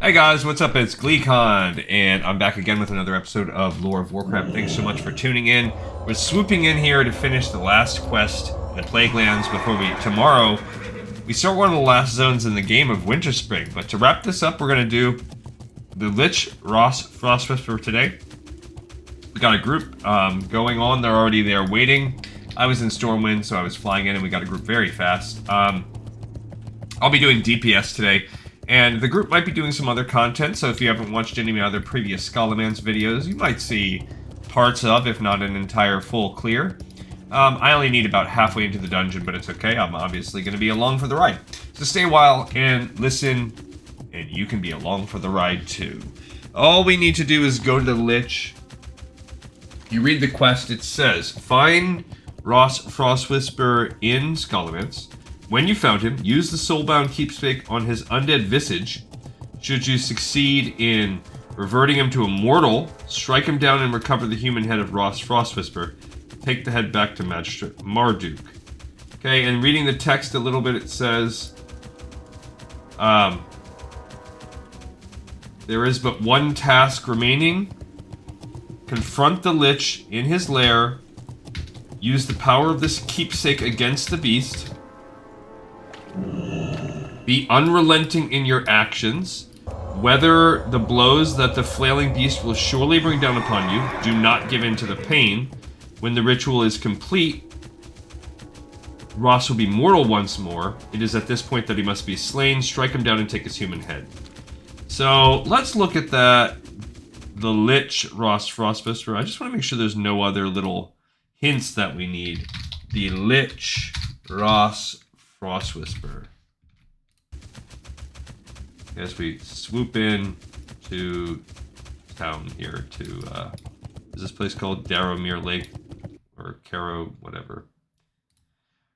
Hey guys, what's up? It's GleeCon, and I'm back again with another episode of Lore of Warcraft. Thanks so much for tuning in. We're swooping in here to finish the last quest in the Plaguelands before tomorrow, we start one of the last zones in the game of Winterspring. But to wrap this up, we're going to do the Lich, Ras Frostwhisper today. We got a group going on. They're already there waiting. I was in Stormwind, so I was flying in, and we got a group very fast. I'll be doing DPS today. And the group might be doing some other content, so if you haven't watched any of my other previous Scholomance videos, you might see parts of, if not an entire full clear. I only need about halfway into the dungeon, but it's okay. I'm obviously going to be along for the ride. So stay a while and listen, and you can be along for the ride too. All we need to do is go to the Lich. You read the quest, it says, find Ras Frostwhisper in Scholomance. When you found him, use the soulbound keepsake on his undead visage. Should you succeed in reverting him to a mortal, strike him down and recover the human head of Ras Frostwhisper. Take the head back to Magistrate Marduk. Okay, and reading the text a little bit, it says, there is but one task remaining. Confront the Lich in his lair. Use the power of this keepsake against the beast. Be unrelenting in your actions. Weather the blows that the flailing beast will surely bring down upon you. Do not give in to the pain. When the ritual is complete, Ras will be mortal once more. It is at this point that he must be slain. Strike him down and take his human head. So let's look at that. The Lich, Ras Frostwhisper. I just want to make sure there's no other little hints that we need. The Lich, Ras Frostwhisper. As we swoop in to town here to, is this place called Darrowmere Lake? Or Caro, whatever.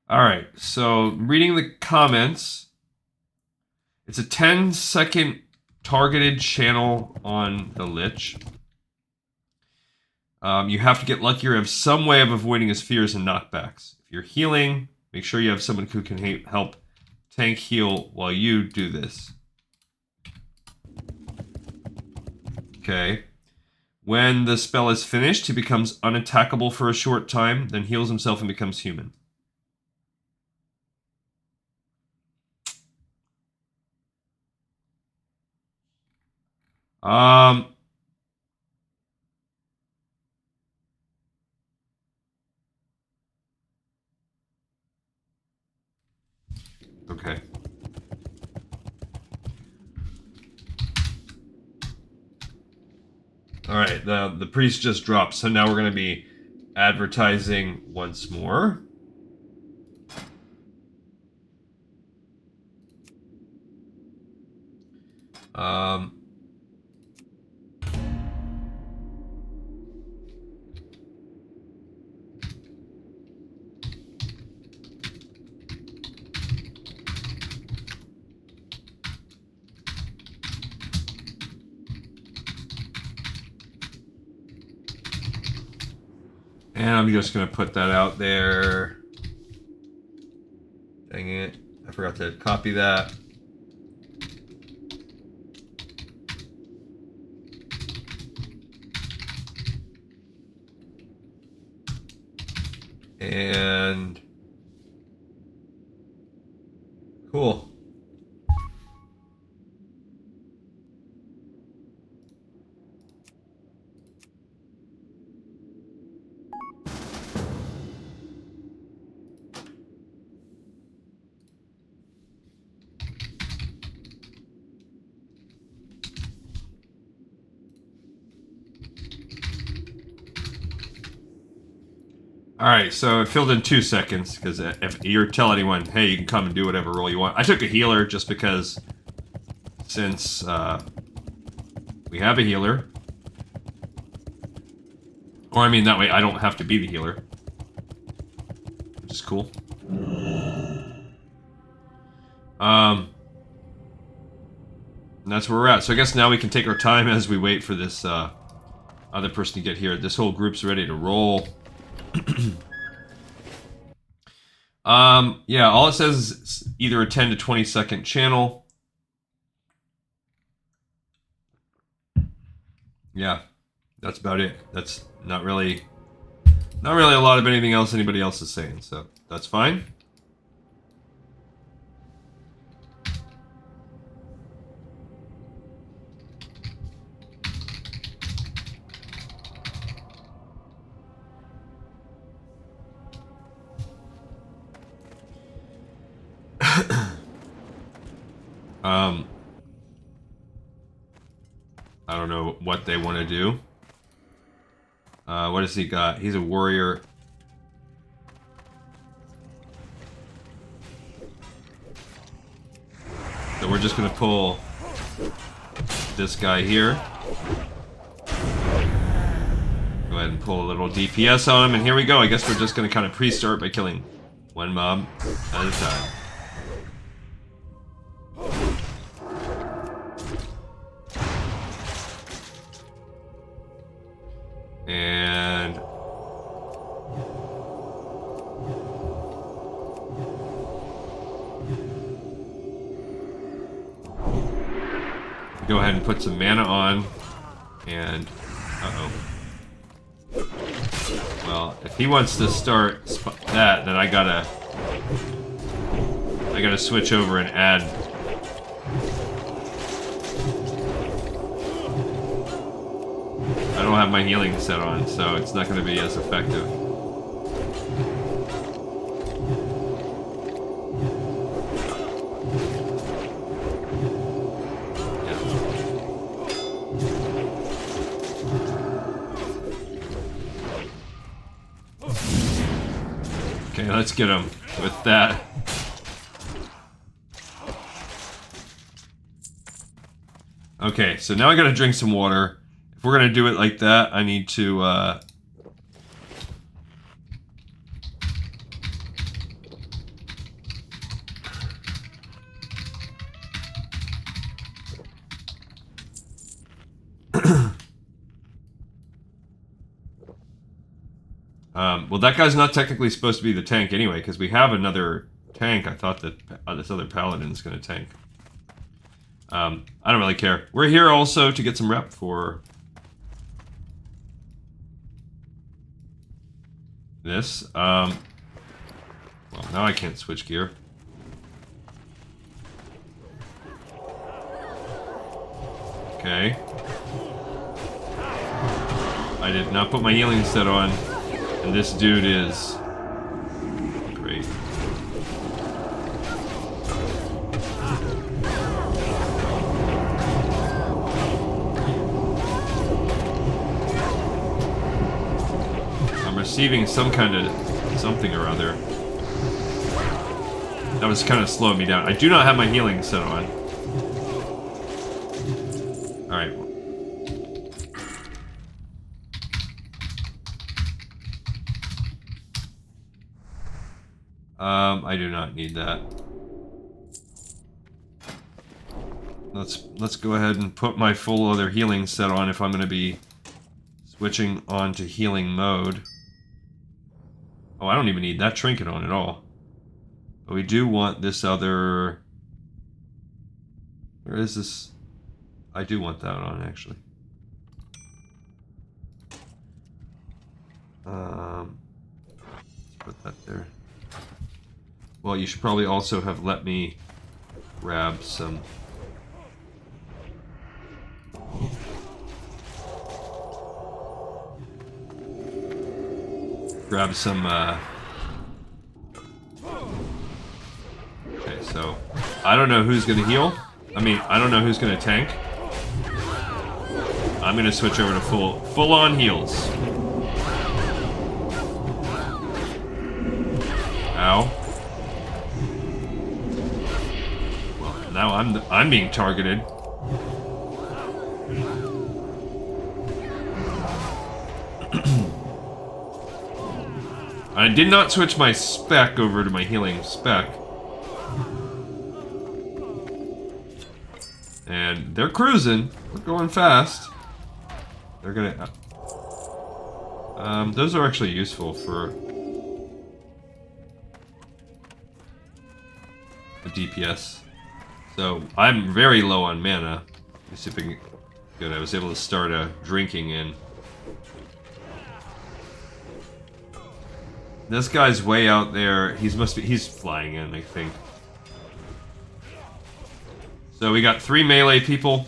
Alright, so reading the comments. It's a 10-second targeted channel on the Lich. You have to get lucky or have some way of avoiding his fears and knockbacks. If you're healing, make sure you have someone who can help tank heal while you do this. Okay. When the spell is finished, he becomes unattackable for a short time, then heals himself and becomes human. Okay. Alright, the priest just dropped, so now we're going to be advertising once more. And I'm just going to put that out there. Dang it. I forgot to copy that. And cool. Alright, so it filled in 2 seconds, because if you tell anyone, hey, you can come and do whatever role you want. I took a healer just because, since we have a healer. Or, I mean, that way I don't have to be the healer. Which is cool. And that's where we're at. So I guess now we can take our time as we wait for this other person to get here. This whole group's ready to roll. Yeah, all it says is either a 10 to 20 second channel. Yeah, that's about it. That's not really a lot of anything else anybody else is saying, so that's fine. I don't know what they want to do. What has he got? He's a warrior. So we're just gonna pull this guy here. Go ahead and pull a little DPS on him, and here we go. I guess we're just gonna kind of pre-start by killing one mob at a time. And go ahead and put some mana on, and well, if he wants to start that, then I gotta switch over and add. I don't have my healing set on, so it's not going to be as effective. Okay, let's get him with that. Okay, so now I gotta drink some water. If we're gonna do it like that, I need to, well, that guy's not technically supposed to be the tank anyway, because we have another tank. I thought that this other paladin's gonna tank. I don't really care. We're here also to get some rep for this. Well, now I can't switch gear. Okay. I did not put my healing set on, and this dude is great. Receiving some kind of something or other. That was kind of slowing me down. I do not have my healing set on. Alright. I do not need that. Let's go ahead and put my full other healing set on if I'm going to be switching on to healing mode. Oh, I don't even need that trinket on at all. But we do want this other... Where is this? I do want that on, actually. Let's put that there. Well, you should probably also have let me grab some... Grab some, Okay, so... I don't know who's gonna heal. I mean, I don't know who's gonna tank. I'm gonna switch over to full-on heals. Ow. Well, now I'm being targeted. I did not switch my spec over to my healing spec. And they're cruising. We're going fast. They're gonna... those are actually useful for... the DPS. So, I'm very low on mana. Let me see if I can Good, I was able to start drinking in. This guy's way out there. He's flying in, I think. So we got 3 melee people.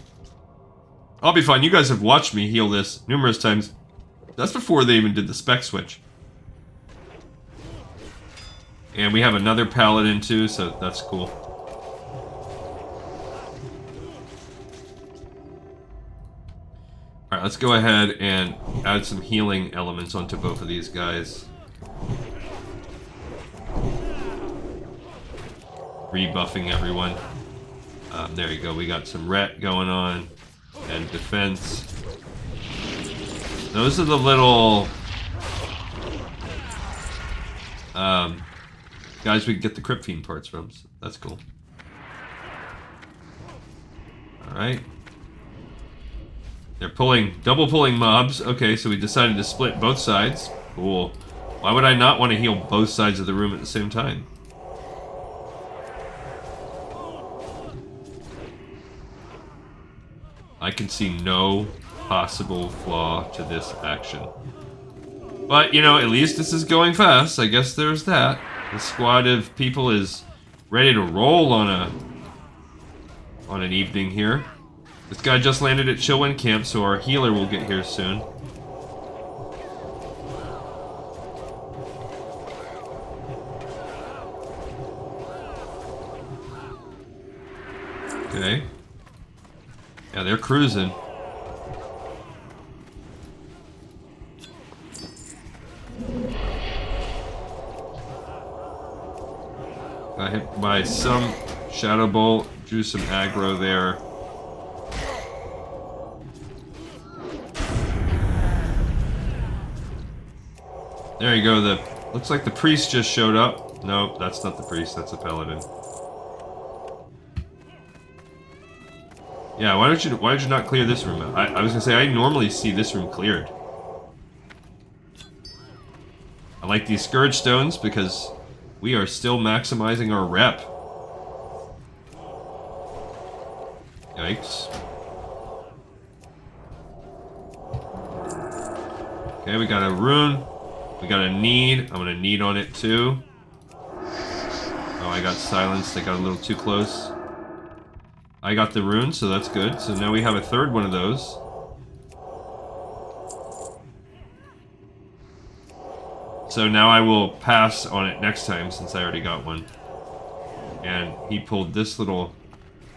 I'll be fine. You guys have watched me heal this numerous times. That's before they even did the spec switch. And we have another paladin too, so that's cool. Alright, let's go ahead and add some healing elements onto both of these guys. Rebuffing everyone. There you go, we got some ret going on. And defense. Those are the little guys we can get the Crypt Fiend parts from, so that's cool. Alright. They're double pulling mobs. Okay, so we decided to split both sides. Cool. Why would I not want to heal both sides of the room at the same time? I can see no possible flaw to this action. But, you know, at least this is going fast. I guess there's that. The squad of people is ready to roll on an evening here. This guy just landed at Chillwind Camp, so our healer will get here soon. Okay. Yeah, they're cruising. Got hit by some Shadow Bolt, drew some aggro there. There you go, looks like the priest just showed up. Nope, that's not the priest, that's a paladin. Yeah, why did you not clear this room? I was gonna say, I normally see this room cleared. I like these Scourge Stones because we are still maximizing our rep. Yikes. Okay, we got a rune. We got a need. I'm gonna need on it too. Oh, I got silenced. I got a little too close. I got the rune, so that's good. So now we have a third one of those. So now I will pass on it next time since I already got one. And he pulled this little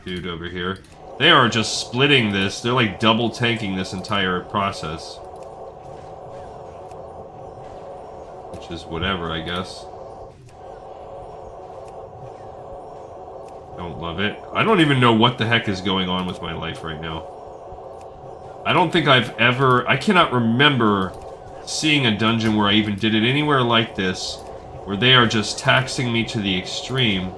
dude over here. They are just splitting this. They're like double tanking this entire process. Which is whatever, I guess. Don't love it. I don't even know what the heck is going on with my life right now. I don't think I've ever... I cannot remember seeing a dungeon where I even did it anywhere like this, where they are just taxing me to the extreme.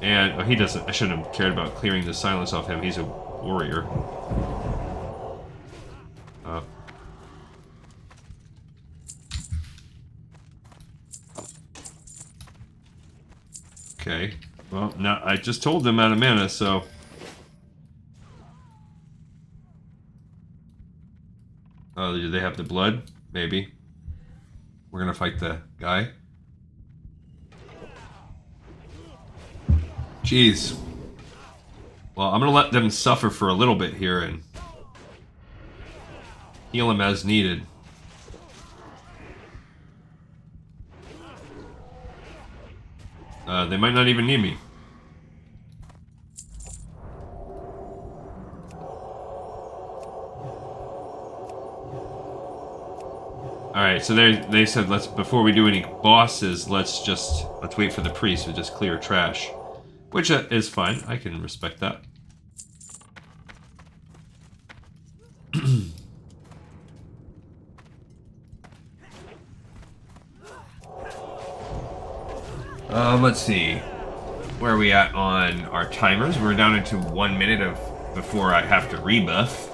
And oh, he doesn't... I shouldn't have cared about clearing the silence off him. He's a warrior. Okay. Well, now I just told them out of mana, so... Oh, do they have the blood? Maybe. We're gonna fight the guy. Jeez. Well, I'm gonna let them suffer for a little bit here and heal them as needed. They might not even need me. Alright, so they said before we do any bosses, let's wait for the priest to just clear trash. Which is fine, I can respect that. Let's see. Where are we at on our timers? We're down into 1 minute before I have to rebuff.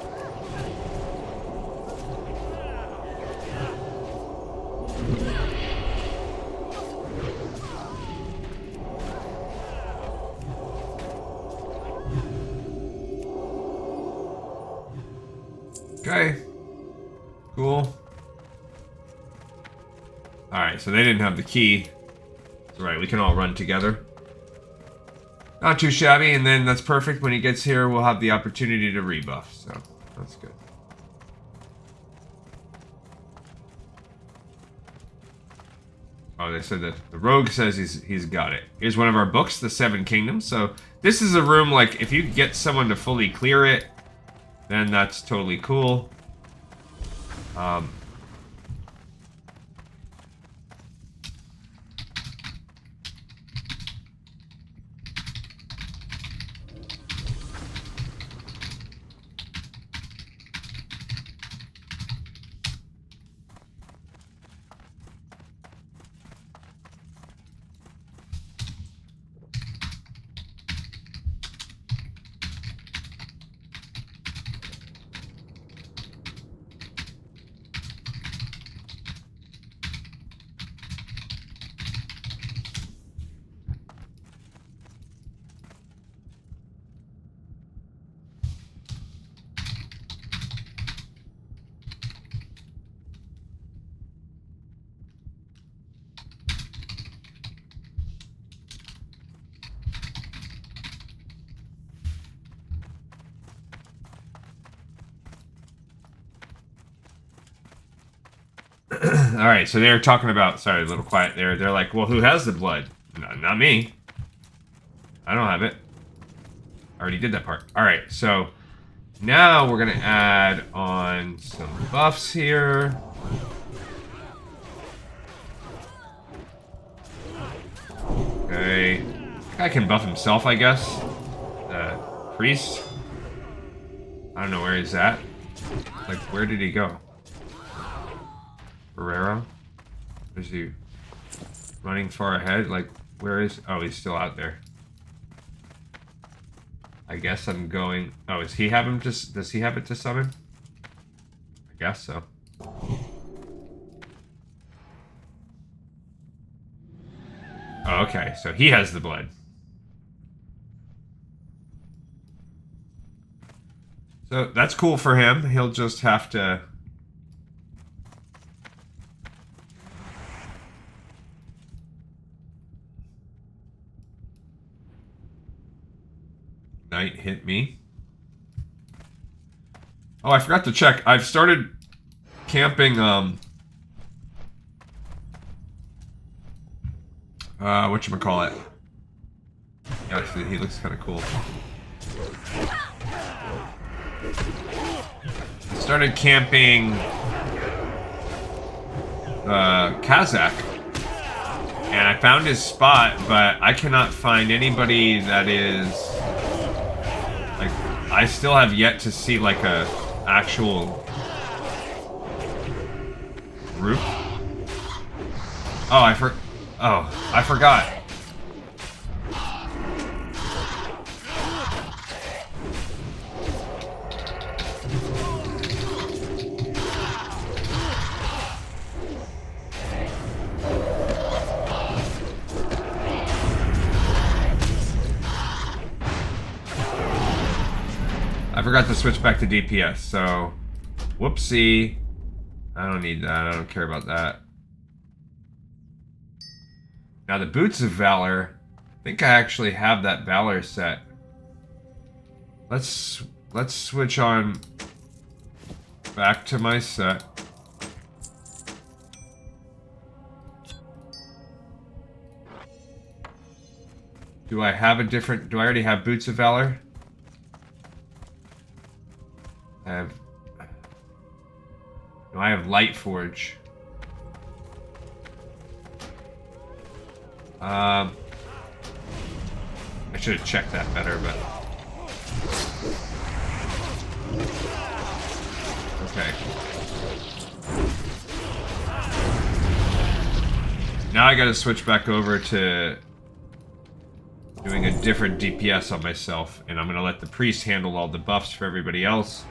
Cool. Alright, so they didn't have the key. That's right, we can all run together. Not too shabby, and then that's perfect. When he gets here, we'll have the opportunity to rebuff, so that's good. Oh, they said that the rogue says he's got it. Here's one of our books, The Seven Kingdoms. So this is a room, like, if you get someone to fully clear it, then that's totally cool. Alright, so they're talking about... Sorry, a little quiet there. They're like, well, who has the blood? No, not me. I don't have it. I already did that part. Alright, so... Now we're going to add on some buffs here. Okay. Guy can buff himself, I guess. Priest. I don't know where he's at. Like, where did he go? Ferrero? Is he running far ahead? Like, where is... Oh, he's still out there. I guess I'm going... Oh, does he have him to... Does he have it to summon? I guess so. Oh, okay. So he has the blood. So that's cool for him. He'll just have to... Night hit me. Oh, I forgot to check. I've started camping, whatchamacallit. Actually, he looks kind of cool. I started camping, Kazakh. And I found his spot, but I cannot find anybody that is... Like, I still have yet to see, like, a actual group. Oh, I forgot. I forgot to switch back to DPS, so... Whoopsie. I don't need that. I don't care about that. Now, the Boots of Valor... I think I actually have that Valor set. Let's switch on... back to my set. Do I have a different... Do I already have Boots of Valor? No, I have Lightforge. I should have checked that better, but... Okay. Now I gotta switch back over to doing a different DPS on myself, and I'm gonna let the priest handle all the buffs for everybody else.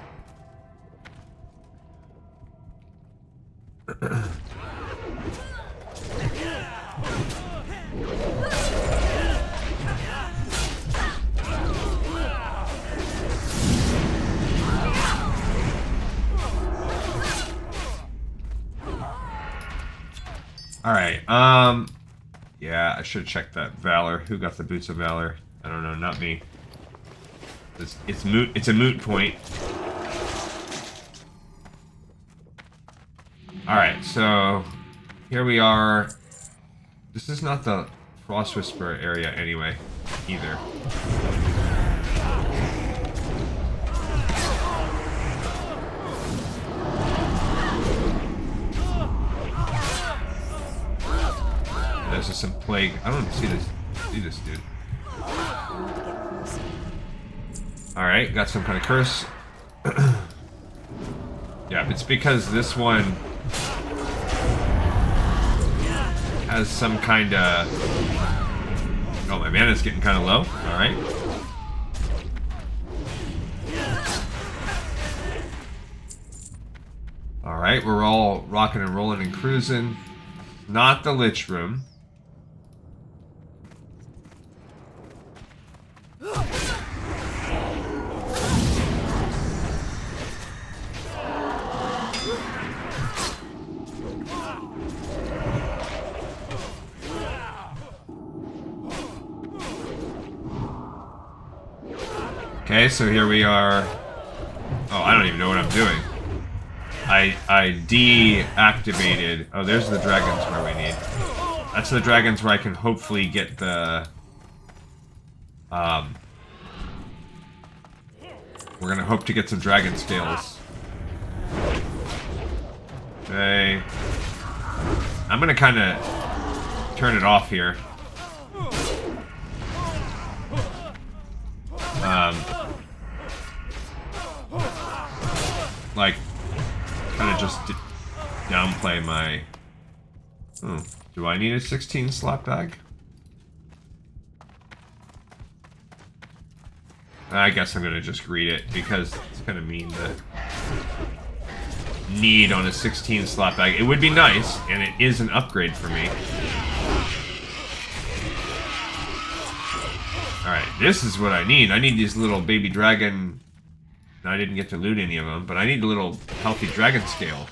Alright, yeah, I should have checked that. Valor. Who got the Boots of Valor? I don't know, not me. It's moot. It's a moot point. Alright, so here we are. This is not the Frostwhisper area anyway, either. There's just some plague. I don't see this dude. Alright, got some kind of curse. Yeah, it's because this one has some kind of... Oh, my mana's getting kind of low. Alright. Alright, we're all rocking and rolling and cruising. Not the Lich Room. Okay, so here we are. Oh, I don't even know what I'm doing. I deactivated. Oh, there's the dragons where we need. That's the dragons where I can hopefully get the... We're gonna hope to get some dragon scales. Okay. I'm gonna kind of turn it off here. Like, kind of just downplay my... Oh, do I need a 16 slot bag? I guess I'm gonna just read it because it's gonna mean the need on a 16 slot bag. It would be nice, and it is an upgrade for me. Alright, this is what I need. I need these little baby dragon... I didn't get to loot any of them, but I need a little healthy dragon scale.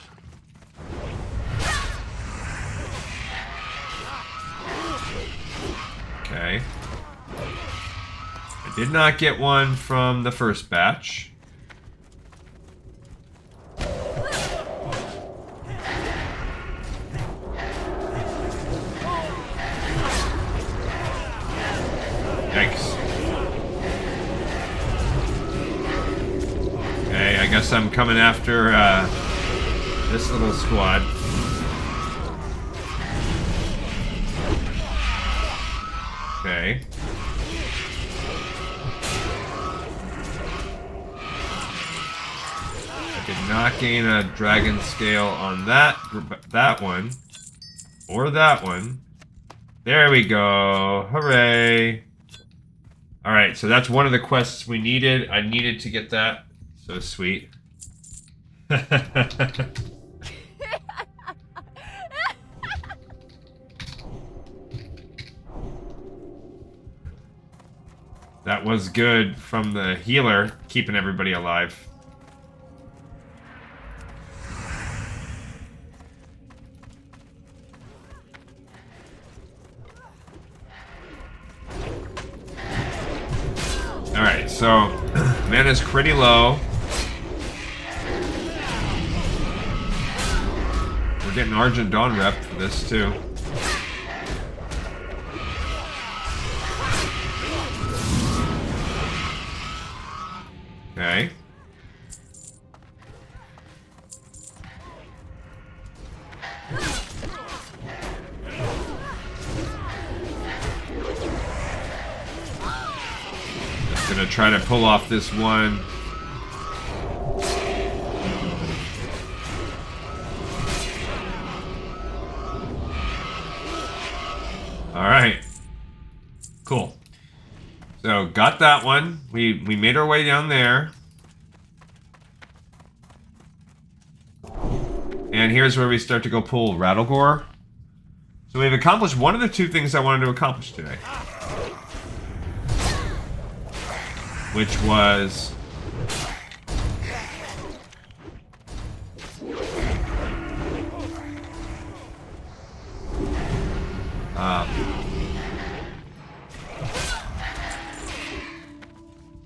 Okay. I did not get one from the first batch. Yikes. Okay, I guess I'm coming after this little squad. Okay. I did not gain a dragon scale on that one. Or that one. There we go. Hooray. Alright, so that's one of the quests we needed. I needed to get that. So sweet. That was good from the healer, keeping everybody alive. Alright, so mana's pretty low. We're getting Argent Dawn rep for this too. Okay. Just gonna try to pull off this one. Alright. Cool. So, got that one. We made our way down there. And here's where we start to go pull Rattlegore. So we've accomplished one of the two things I wanted to accomplish today. Which was...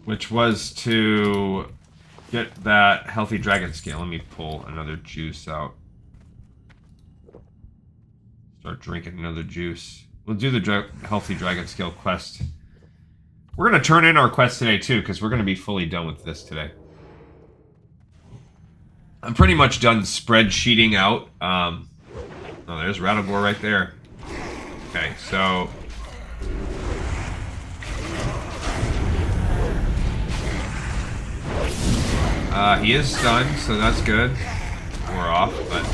which was to get that healthy dragon scale. Let me pull another juice out. Start drinking another juice. We'll do the healthy dragon scale quest. We're going to turn in our quest today, too, because we're going to be fully done with this today. I'm pretty much done spreadsheeting out. Oh, there's Rattlegore right there. Okay, so... he is stunned, so that's good. We're off, but...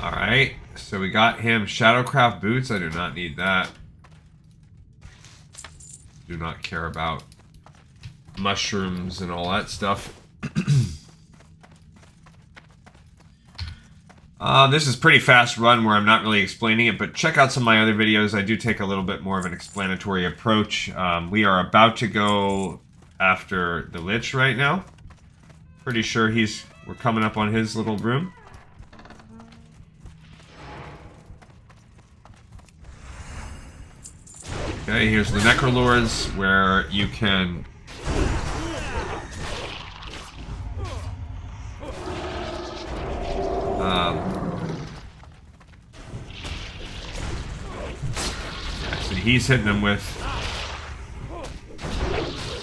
Alright, so we got him Shadowcraft boots. I do not need that. Do not care about mushrooms and all that stuff. This is pretty fast run where I'm not really explaining it, but check out some of my other videos. I do take a little bit more of an explanatory approach. We are about to go after the Lich right now. Pretty sure we're coming up on his little room. Okay, here's the Necrolords where you can... he's hitting them with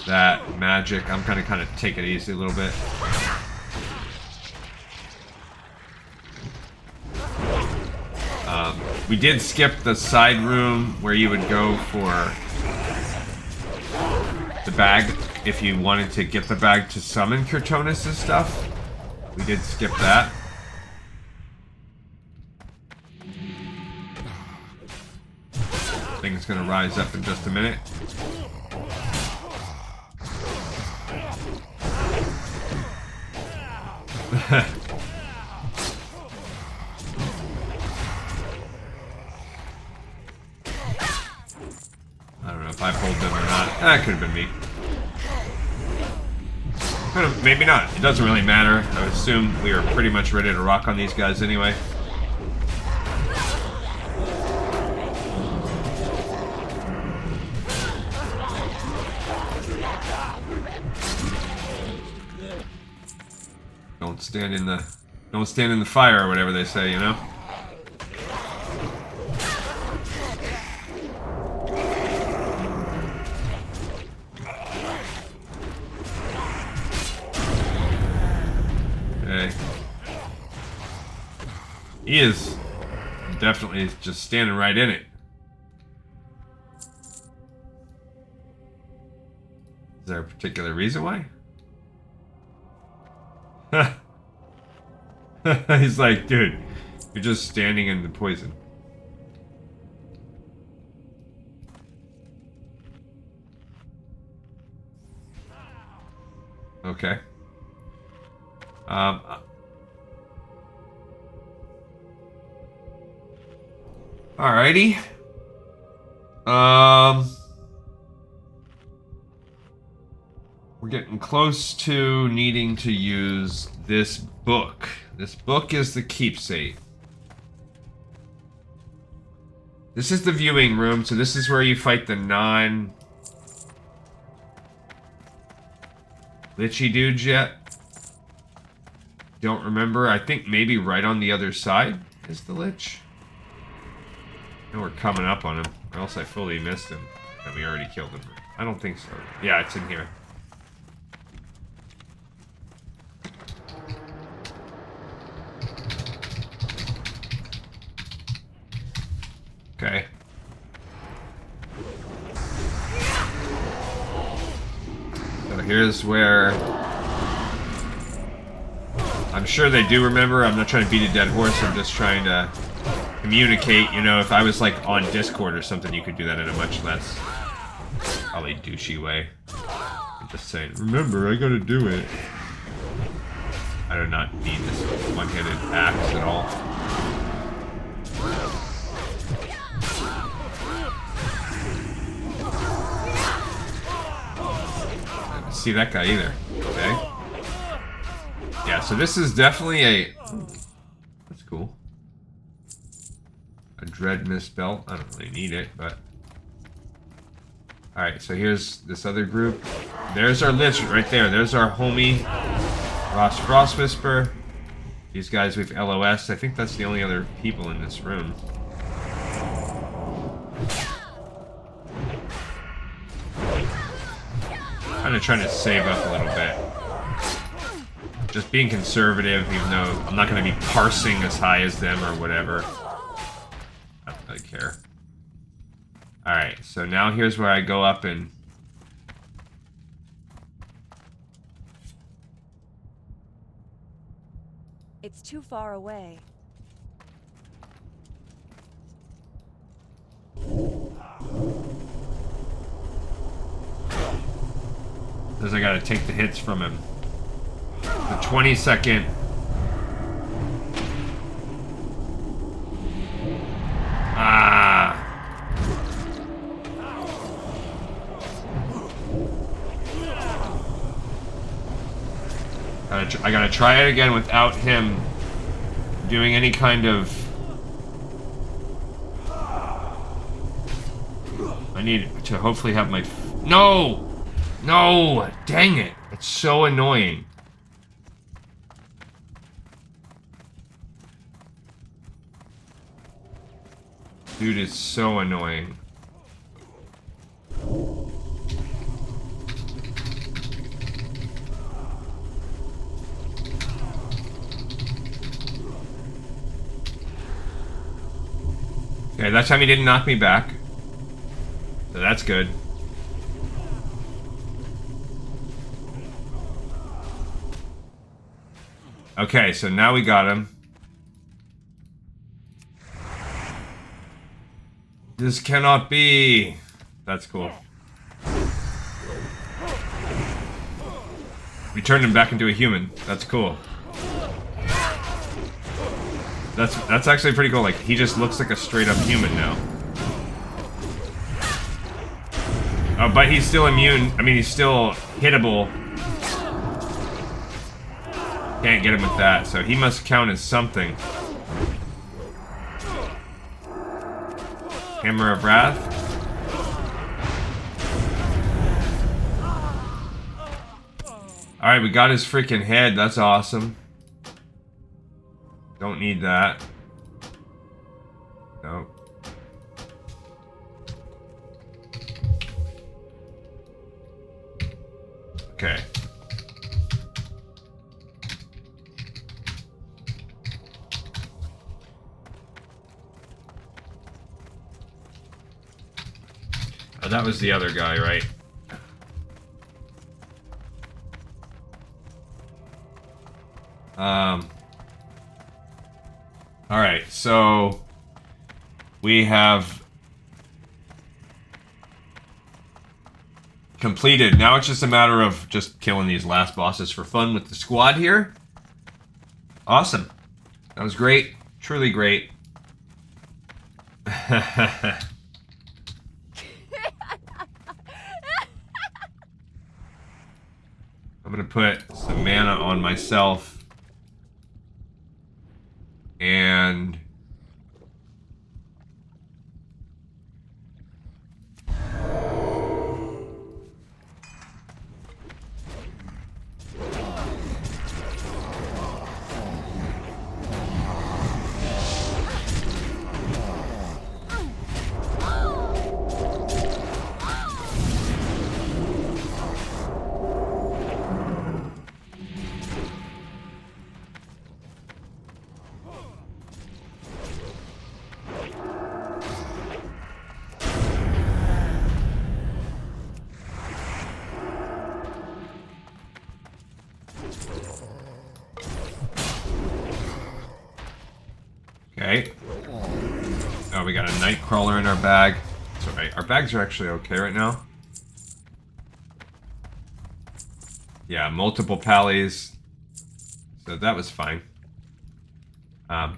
that magic. I'm gonna kind of take it easy a little bit. We did skip the side room where you would go for the bag if you wanted to get the bag to summon Kurtonis' stuff. We did skip that. Thing's gonna rise up in just a minute. I don't know if I pulled them or not. That could have been me. Could have, maybe not. It doesn't really matter. I would assume we are pretty much ready to rock on these guys anyway. Don't stand in the fire or whatever they say, you know? Okay. He is definitely just standing right in it. Is there a particular reason why? He's like, dude, you're just standing in the poison. Okay. Alrighty. We're getting close to needing to use this book. This book is the keepsake. This is the viewing room, so this is where you fight the non-lichy dudes yet. Don't remember. I think maybe right on the other side is the Lich. I know we're coming up on him, or else I fully missed him. And we already killed him. I don't think so. Yeah, it's in here. Okay. So here's where... I'm sure they do remember. I'm not trying to beat a dead horse. I'm just trying to communicate. You know, if I was like on Discord or something, you could do that in a much less probably douchey way. I'm just saying, remember, I gotta do it. I do not need this one-handed axe at all. See that guy either. Okay. Yeah, so this is definitely a... That's cool. A Dread Mist Belt. I don't really need it, but... Alright, so here's this other group. There's our Lich right there. There's our homie, Ras Frostwhisper. These guys with LOS. I think that's the only other people in this room. Kind of trying to save up a little bit. Just being conservative, even though I'm not going to be parsing as high as them or whatever. I don't really care. Alright, so now here's where I go up and... It's too far away. Because I gotta take the hits from him. The 20-second... Ah! I gotta try it again without him doing any kind of... I need to hopefully have my... No! No! Dang it! It's so annoying. Dude, it's so annoying. Okay, that time he didn't knock me back. So that's good. Okay, so now we got him. This cannot be. That's cool. We turned him back into a human. That's cool. That's actually pretty cool. Like, he just looks like a straight up human now. Oh, but he's still immune. I mean, he's still hittable. Can't get him with that, so he must count as something. Hammer of Wrath. Alright, we got his freaking head. That's awesome. Don't need that. Nope. Okay. Oh, that was the other guy, right? Alright, so we have completed. Now it's just a matter of just killing these last bosses for fun with the squad here. Awesome. That was great. Truly great. I'm gonna put some mana on myself. And okay. Oh, we got a Nightcrawler in our bag. It's alright. Our bags are actually okay right now. Yeah, multiple pallies. So that was fine. Oh,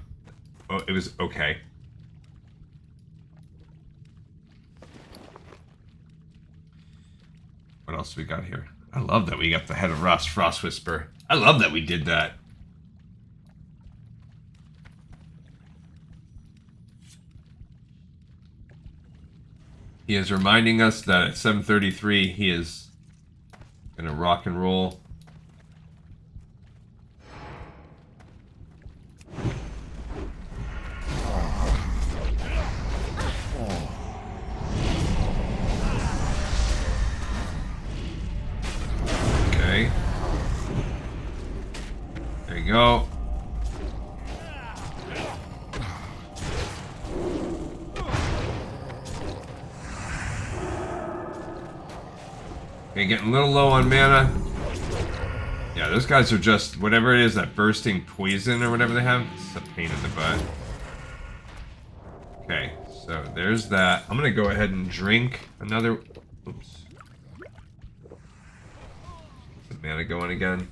it was okay. What else we got here? I love that we got the head of Ras Frostwhisper. I love that we did that. He is reminding us that at 7:33 he is gonna rock and roll. Okay. There you go. Okay, getting a little low on mana. Yeah, those guys are just, whatever it is, that bursting poison or whatever they have, it's a pain in the butt. Okay, so there's that. I'm gonna go ahead and drink another... Oops. Get some mana going again.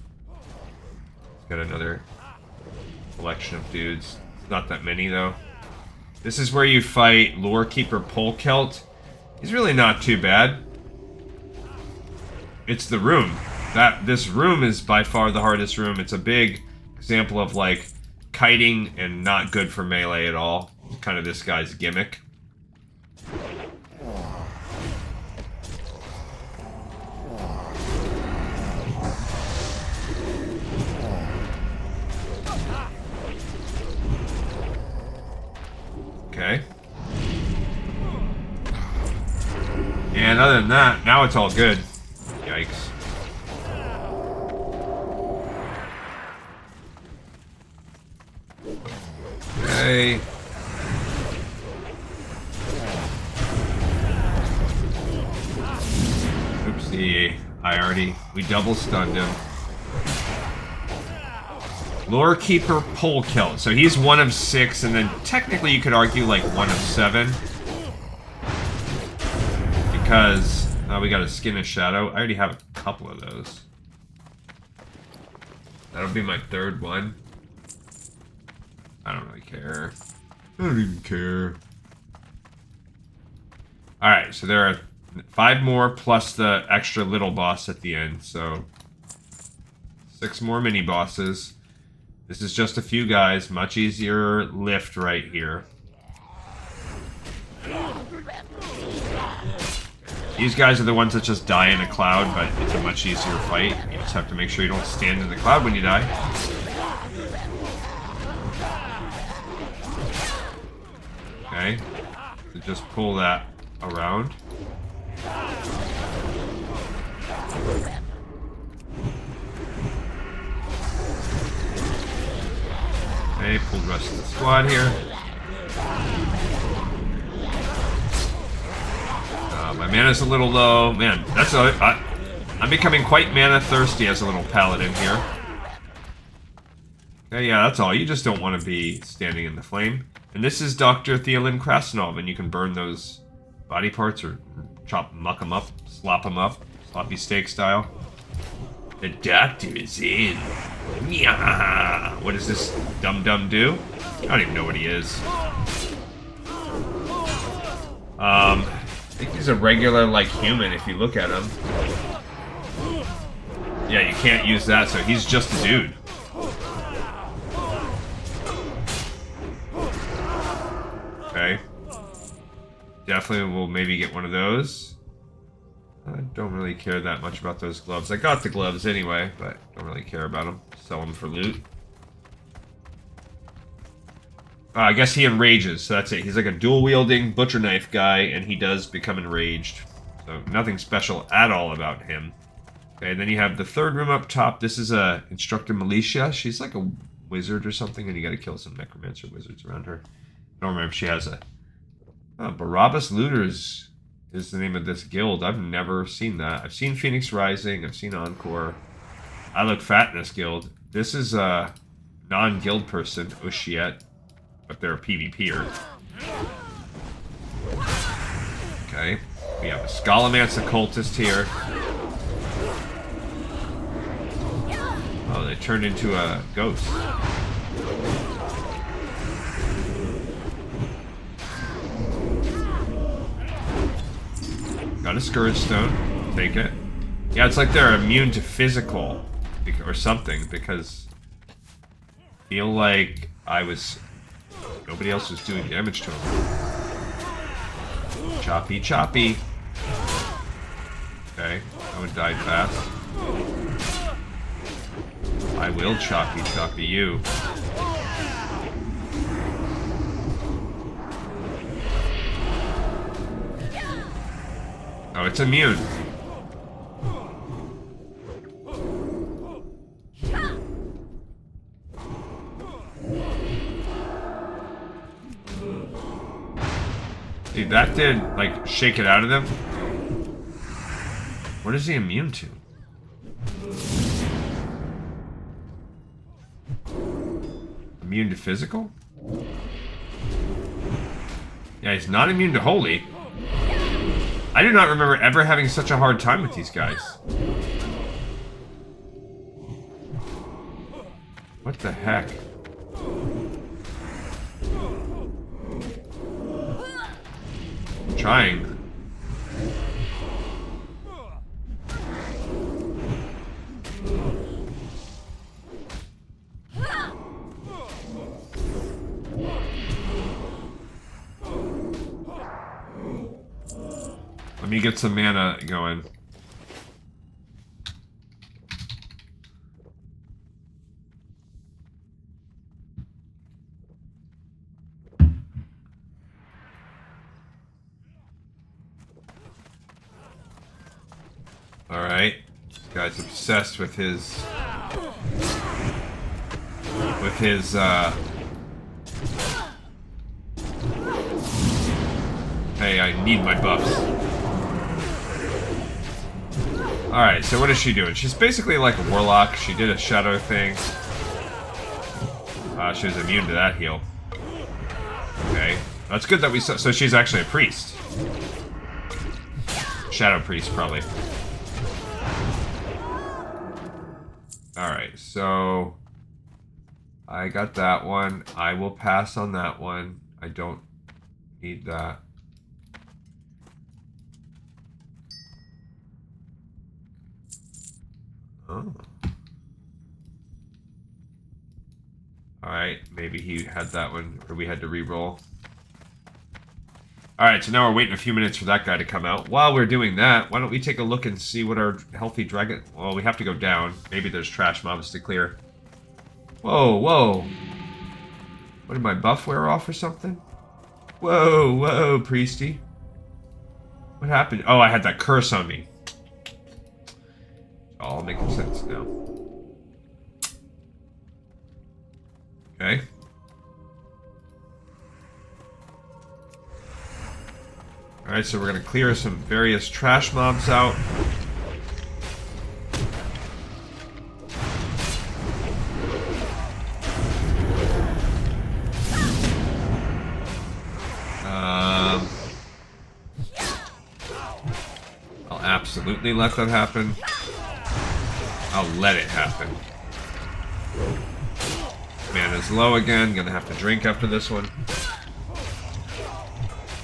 Got another collection of dudes. Not that many, though. This is where you fight Lorekeeper Polkelt. He's really not too bad. It's the room. This room is by far the hardest room. It's a big example of, like, kiting and not good for melee at all. It's kind of this guy's gimmick. Okay. And other than that, now it's all good. Yikes. Okay. Oopsie. We double stunned him. Lorekeeper Polkelt. So he's 1 of 6, and then technically you could argue like 1 of 7. Because we got a Skin of Shadow. I already have a couple of those. That'll be my 3rd one. I don't really care. I don't even care. Alright, so there are 5 more plus the extra little boss at the end, so 6 more mini bosses. This is just a few guys, much easier lift right here. These guys are the ones that just die in a cloud, but it's a much easier fight. You just have to make sure you don't stand in the cloud when you die. Okay, so just pull that around. Okay, pull the rest of the squad here. My mana's a little low. Man, that's I'm becoming quite mana thirsty as a little paladin here. Okay, yeah, that's all. You just don't want to be standing in the flame. And this is Dr. Theolin Krasnov, and you can burn those body parts or muck them up, slop them up, sloppy steak style. The doctor is in. Yeah. What does this dum-dum do? I don't even know what he is. I think he's a regular, like, human if you look at him. Yeah, you can't use that, so he's just a dude. Okay. Definitely will maybe get one of those. I don't really care that much about those gloves. I got the gloves anyway, but don't really care about them. Sell them for loot. I guess he enrages, so that's it. He's like a dual-wielding butcher knife guy, and he does become enraged. So nothing special at all about him. Okay, then you have the 3rd room up top. This is a Instructor Militia. She's like a wizard or something, and you gotta kill some necromancer wizards around her. I don't remember if she has a... Oh, Barabbas Looters is the name of this guild. I've never seen that. I've seen Phoenix Rising. I've seen Encore. I look fat in this guild. This is a non-guild person, Ushiet. But they're a PvPer. Okay. We have a Scholomance Occultist here. Oh, they turned into a ghost. Got a Scourge Stone. Take it. Yeah, it's like they're immune to physical or something, because I feel like nobody else was doing damage to him. Choppy, choppy. Okay, that one died fast. I will choppy, choppy you. Oh, it's immune. Dude, that did, like, shake it out of them. What is he immune to? Immune to physical? Yeah, he's not immune to holy. I do not remember ever having such a hard time with these guys. What the heck? I'm trying. Let me get some mana going. Alright. This guy's obsessed with his... Hey, I need my buffs. Alright, so what is she doing? She's basically like a warlock. She did a shadow thing. She was immune to that heal. Okay. That's good that we saw. So she's actually a priest. Shadow priest, probably. Alright, so... I got that one. I will pass on that one. I don't need that. Oh. Alright, maybe he had that one, or we had to re-roll. Alright, so now we're waiting a few minutes for that guy to come out. While we're doing that, why don't we take a look and see what our healthy dragon... Well, we have to go down. Maybe there's trash mobs to clear. Whoa, whoa. What, did my buff wear off or something? Whoa, whoa, priesty. What happened? Oh, I had that curse on me. All making sense now. Okay. Alright, so we're going to clear some various trash mobs out. I'll absolutely let that happen. I'll let it happen. Mana's low again. Gonna have to drink after this one.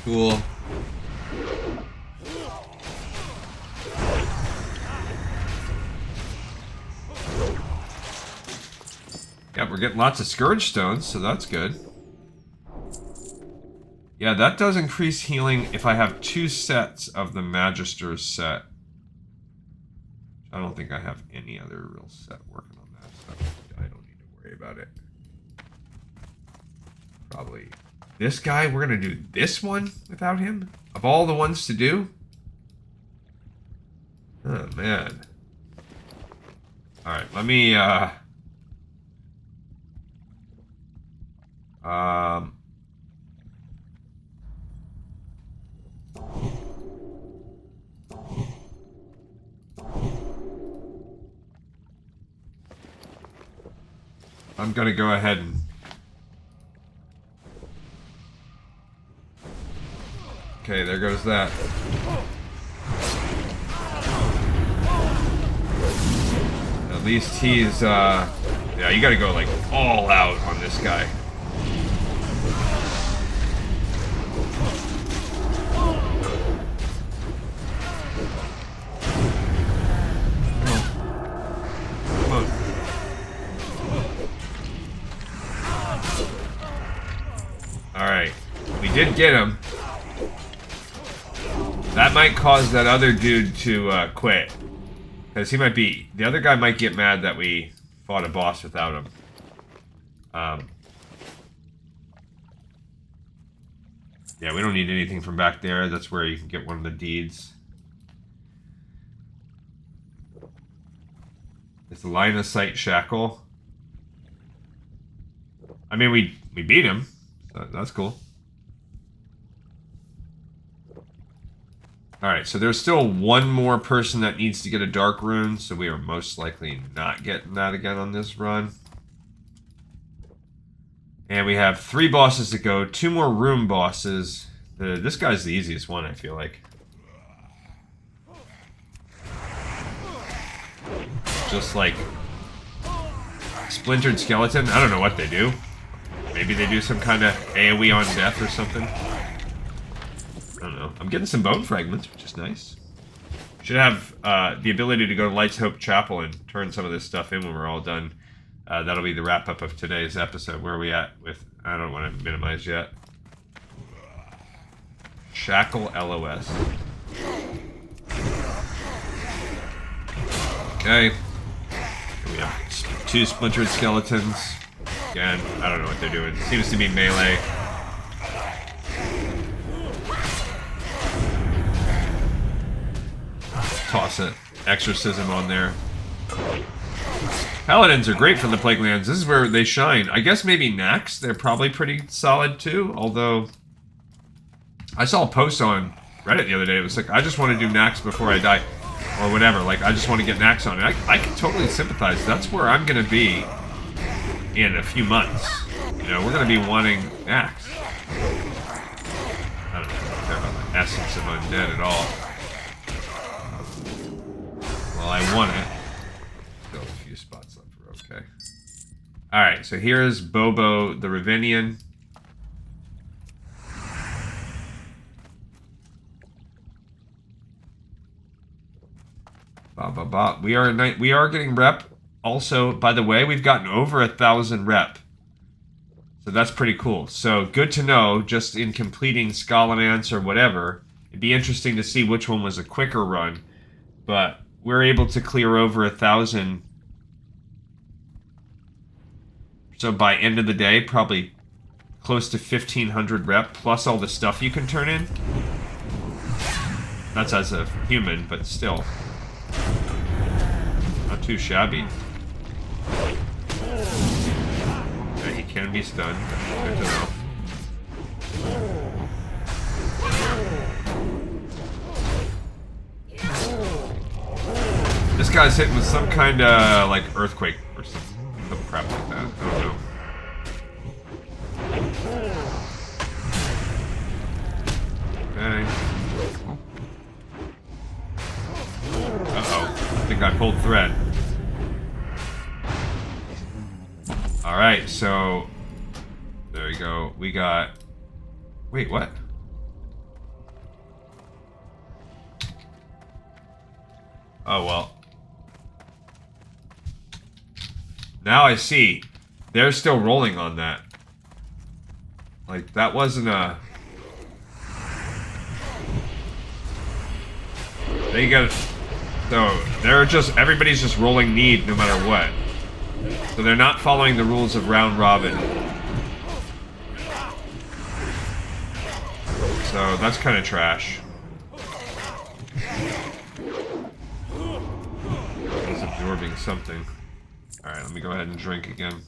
Cool. Yeah, we're getting lots of Scourge Stones, so that's good. Yeah, that does increase healing if I have 2 sets of the Magister's set. I don't think I have any other real set working on that stuff. I don't need to worry about it. Probably this guy. We're going to do this one without him? Of all the ones to do? Oh, man. Alright, let me, I'm gonna go ahead and... Okay, there goes that. At least he's, yeah, you gotta go, like, all out on this guy. Alright, we did get him. That might cause that other dude to quit. Because he might be... The other guy might get mad that we fought a boss without him. Yeah, we don't need anything from back there. That's where you can get one of the deeds. It's the line of sight shackle. I mean, we beat him. So that's cool. Alright, so there's still one more person that needs to get a dark rune, so we are most likely not getting that again on this run. And we have 3 bosses to go, 2 more room bosses. This guy's the easiest one, I feel like. Just like splintered skeleton. I don't know what they do. Maybe they do some kind of AoE on death or something. I don't know. I'm getting some bone fragments, which is nice. Should have the ability to go to Light's Hope Chapel and turn some of this stuff in when we're all done. That'll be the wrap-up of today's episode. Where are we at with... I don't want to minimize yet. Shackle LOS. Okay. We have 2 splintered skeletons. Again, I don't know what they're doing. Seems to be melee. Toss it. Exorcism on there. Paladins are great for the Plaguelands. This is where they shine. I guess maybe Nax, they're probably pretty solid too, although I saw a post on Reddit the other day. It was like, I just want to do Nax before I die. Or whatever, like, I just want to get Nax on it. I can totally sympathize. That's where I'm going to be in a few months. You know, we're going to be wanting Nax. I don't care about the essence of undead at all. Well, I want it. Still a few spots left. We're okay. Alright, so here's Bobo the Ravenian. We are getting rep. Also, by the way, we've gotten over 1,000 rep. So that's pretty cool. So good to know, just in completing Scholomance or whatever. It'd be interesting to see which one was a quicker run. But we're able to clear over 1,000. So by end of the day, probably close to 1,500 rep, plus all the stuff you can turn in. That's as a human, but still. Not too shabby. Yeah, he can be stunned. Good to know. This guy's hitting with some kind of like earthquake or some crap like that. I don't know. Okay. Uh-oh. I think I pulled thread. Alright, so... There we go. We got... Wait, what? Oh, well. Now I see. They're still rolling on that. Like, that wasn't a... They got... So, they're just... Everybody's just rolling need no matter what. So they're not following the rules of round robin. So that's kind of trash. He's absorbing something. Alright, let me go ahead and drink again.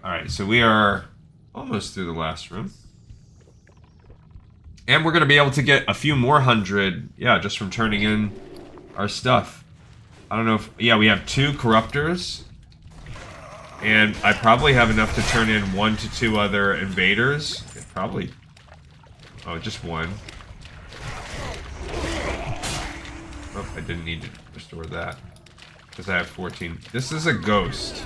Alright, so we are almost through the last room. And we're going to be able to get a few more hundred, yeah, just from turning in our stuff. I don't know if... Yeah, we have 2 corruptors. And I probably have enough to turn in 1 to 2 other invaders. Probably... Oh, just 1. Oh, I didn't need to restore that. Because I have 14. This is a ghost.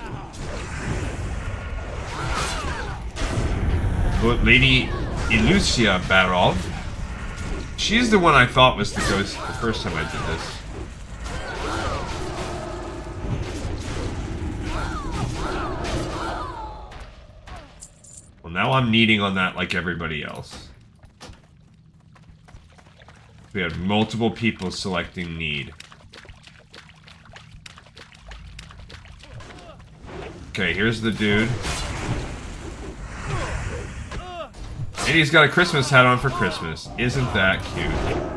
Lady Ilusia Barov. She's the one I thought was the ghost the first time I did this. Well, Now I'm needing on that like everybody else. We had multiple people selecting need. Okay, here's the dude. And he's got a Christmas hat on for Christmas. Isn't that cute?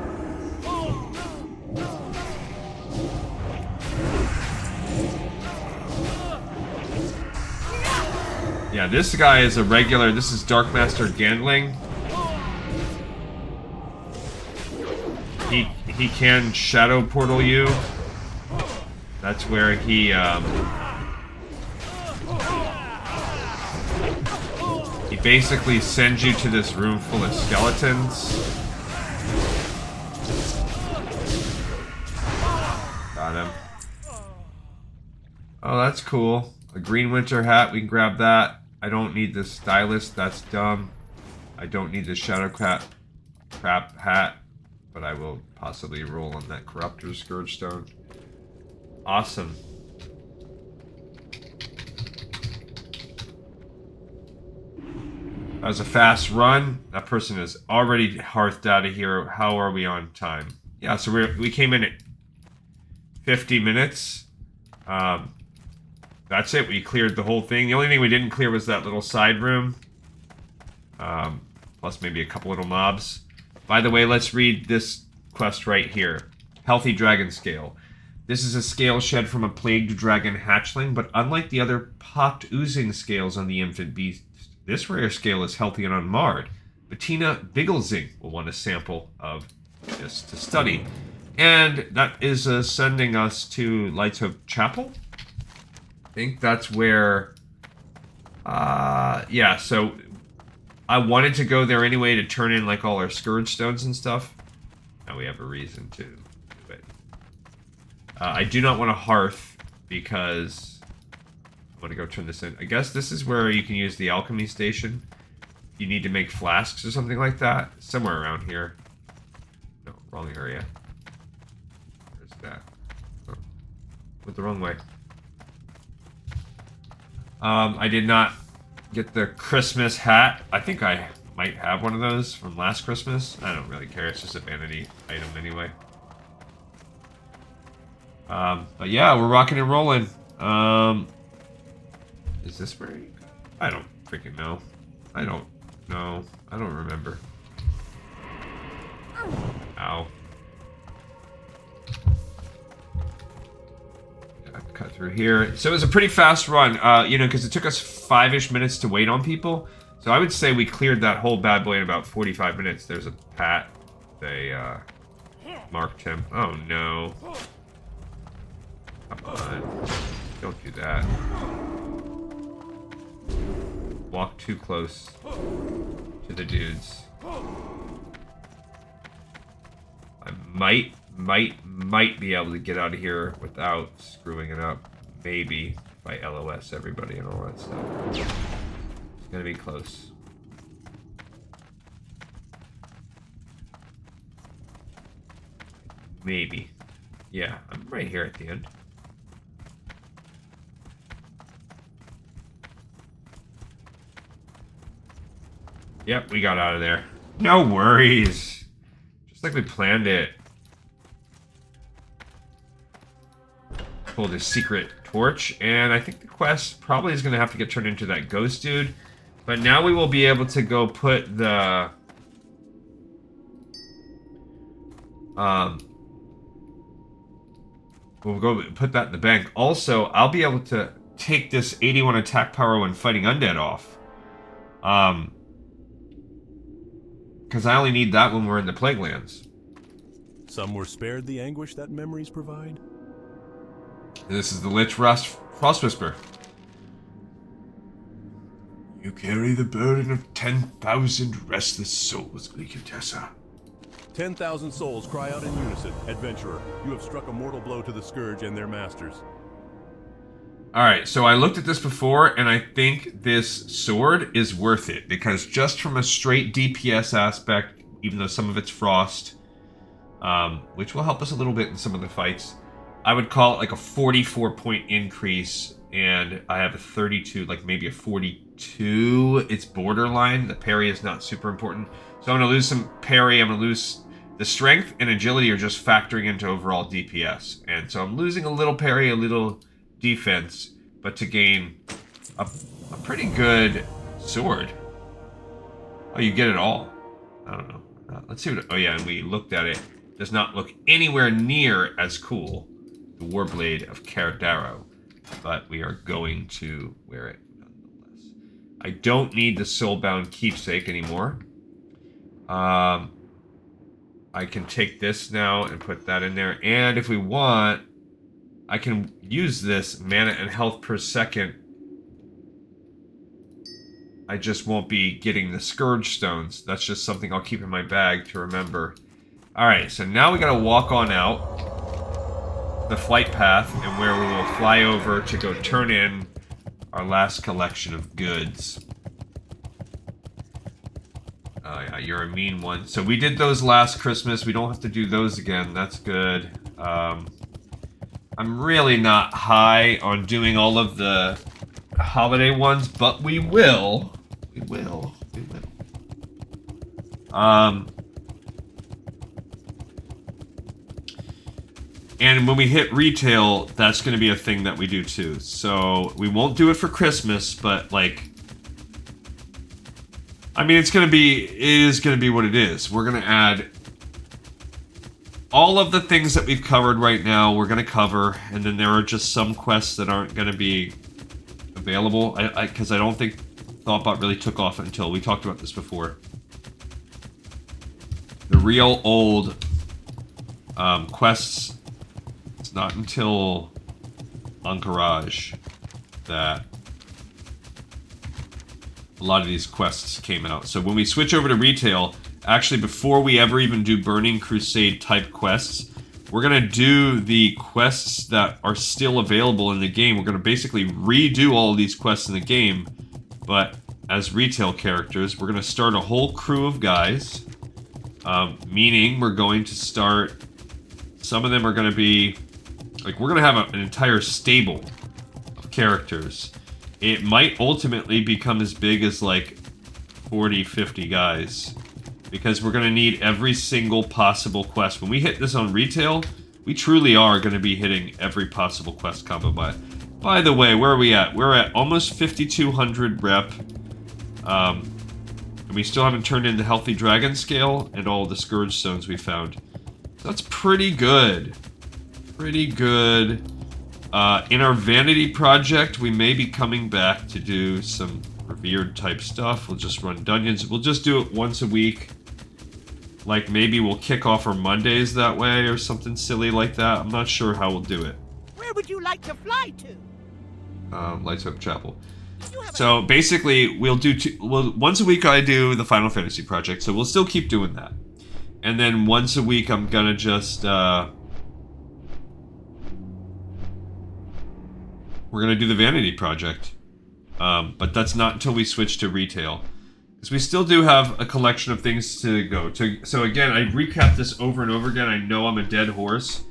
Yeah, this guy is a regular. This is Dark Master Gandling. He can shadow portal you. That's where he basically sends you to this room full of skeletons. Got him. Oh, that's cool. A green winter hat, we can grab that. I don't need the stylist, that's dumb. I don't need the shadow crap hat, but I will possibly roll on that Corruptor Scourge Stone. Awesome. That was a fast run. That person is already hearthed out of here. How are we on time? Yeah, so we came in at 50 minutes. That's it. We cleared the whole thing. The only thing we didn't clear was that little side room. Plus maybe a couple little mobs. By the way, let's read this quest right here. Healthy Dragon Scale. This is a scale shed from a plagued dragon hatchling, but unlike the other popped oozing scales on the infant beast, this rare scale is healthy and unmarred. Bettina Bigglesing will want a sample of this to study. And that is sending us to Lights Hope Chapel. I think that's where... yeah, so I wanted to go there anyway to turn in like all our Scourge Stones and stuff. Now we have a reason to do it. I do not want a hearth because... I want to go turn this in. I guess this is where you can use the alchemy station. You need to make flasks or something like that. Somewhere around here. No, wrong area. Where's that? Oh, went the wrong way. I did not get the Christmas hat. I think I might have one of those from last Christmas. I don't really care. It's just a vanity item anyway. But yeah, we're rocking and rolling. Is this where you... I don't freaking know. I don't know. I don't remember. Ow. I've cut through here. So it was a pretty fast run, you know, because it took us 5-ish minutes to wait on people. So I would say we cleared that whole bad boy in about 45 minutes. There's a pat. They, marked him. Oh, no. Come on. Don't do that. Walk too close to the dudes. I might be able to get out of here without screwing it up. Maybe if I LOS everybody and all that stuff. It's gonna be close. Maybe. Yeah, I'm right here at the end. Yep, we got out of there. No worries. Just like we planned it. Pulled a secret torch, and I think the quest probably is going to have to get turned into that ghost dude. But now we will be able to go put the... we'll go put that in the bank. Also, I'll be able to take this 81 attack power when fighting undead off. Because I only need that when we're in the Plaguelands. Some were spared the anguish that memories provide. This is the Lich Ras Frostwhisper. You carry the burden of 10,000 restless souls, Glycutessa. 10,000 souls cry out in unison. Adventurer, you have struck a mortal blow to the Scourge and their masters. Alright, so I looked at this before, and I think this sword is worth it, because just from a straight DPS aspect, even though some of it's frost, which will help us a little bit in some of the fights, I would call it like a 44 point increase, and I have a 32, like maybe a 42 2, it's borderline. The parry is not super important. So I'm going to lose some parry. I'm going to lose the strength and agility are just factoring into overall DPS. And so I'm losing a little parry, a little defense, but to gain a pretty good sword. Oh, you get it all. I don't know. Let's see what... Oh, yeah, and we looked at it. Does not look anywhere near as cool. The Warblade of Caradaro. But we are going to wear it nonetheless. I don't need the Soulbound Keepsake anymore. I can take this now and put that in there. And if we want, I can use this mana and health per second. I just won't be getting the Scourge Stones. That's just something I'll keep in my bag to remember. Alright, so now we gotta walk on out the flight path and where we will fly over to go turn in our last collection of goods. Oh yeah, you're a mean one. So we did those last Christmas. We don't have to do those again. That's good. I'm really not high on doing all of the holiday ones, but we will. We will. And when we hit retail, that's going to be a thing that we do too. So we won't do it for Christmas, but like, I mean, it is going to be what it is. We're going to add all of the things that we've covered right now. We're going to cover, and then there are just some quests that aren't going to be available. Because I don't think Thoughtbot really took off until we talked about this before. The real old quests. It's not until Encourage that a lot of these quests came out. So when we switch over to retail, actually before we ever even do Burning Crusade type quests, we're going to do the quests that are still available in the game. We're going to basically redo all of these quests in the game, but as retail characters, we're going to start a whole crew of guys, meaning we're going to start, some of them are going to be, like, we're going to have an entire stable of characters. It might ultimately become as big as, like, 40, 50 guys. Because we're going to need every single possible quest. When we hit this on retail, we truly are going to be hitting every possible quest combo. By the way, where are we at? We're at almost 5,200 rep. And we still haven't turned in the Healthy Dragon Scale and all the Scourge Stones we found. So that's pretty good. Pretty good. In our Vanity project, we may be coming back to do some Revered type stuff. We'll just run dungeons. We'll just do it once a week. Like, maybe we'll kick off our Mondays that way or something silly like that. I'm not sure how we'll do it. Where would you like to fly to? Lights Up Chapel. So basically, we'll do once a week I do the Final Fantasy project, so we'll still keep doing that. And then once a week I'm gonna just we're gonna do the Vanity project. But that's not until we switch to retail. Because we still do have a collection of things to go to. So again, I recap this over and over again. I know I'm a dead horse.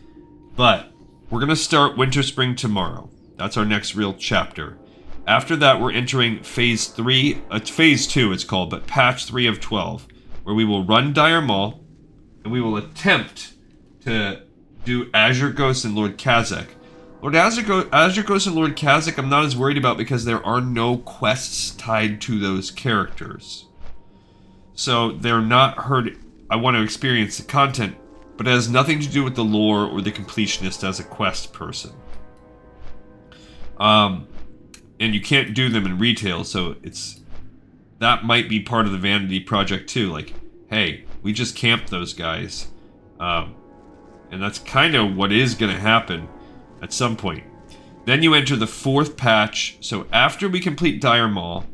But we're going to start Winter Spring tomorrow. That's our next real chapter. After that, we're entering Phase 3. Phase 2 it's called, but Patch 3 of 12. Where we will run Dire Maul. And we will attempt to do Azure Ghost and Lord Kazakh. Lord Azure Ghost and Lord Kazakh I'm not as worried about because there are no quests tied to those characters. So they're not hurt. I want to experience the content, but it has nothing to do with the lore or the completionist as a quest person. And you can't do them in retail, so that might be part of the Vanity project too. Like, hey, we just camped those guys. And that's kind of what is going to happen at some point. Then you enter the 4th patch. So after we complete Dire Maul,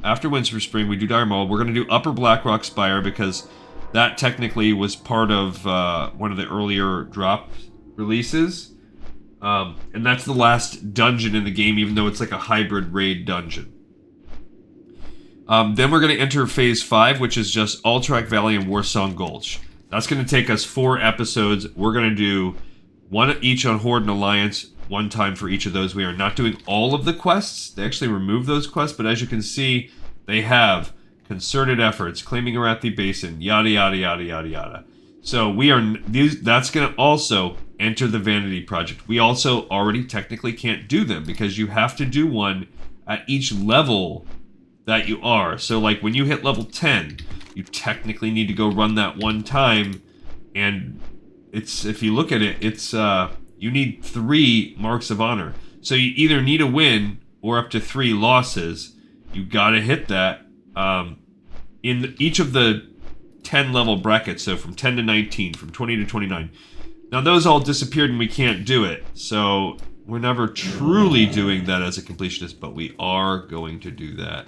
after Winter Spring, we do Dire Maul. We're going to do Upper Blackrock Spire because that technically was part of one of the earlier drop releases. And that's the last dungeon in the game, even though it's like a hybrid raid dungeon. Then we're going to enter Phase 5, which is just Alterac Valley and Warsong Gulch. That's going to take us 4 episodes. We're going to do one each on Horde and Alliance, one time for each of those. We are not doing all of the quests. They actually removed those quests, but as you can see, they have concerted efforts, claiming Arathi Basin, yada yada yada yada yada. So we are that's going to also enter the Vanity Project. We also already technically can't do them because you have to do one at each level that you are. So like when you hit level 10, you technically need to go run that one time, and it's, if you look at it, it's you need 3 marks of honor. So you either need a win or up to 3 losses. You gotta hit that in each of the 10 level brackets. So from 10 to 19, from 20 to 29. Now those all disappeared and we can't do it. So we're never truly doing that as a completionist, but we are going to do that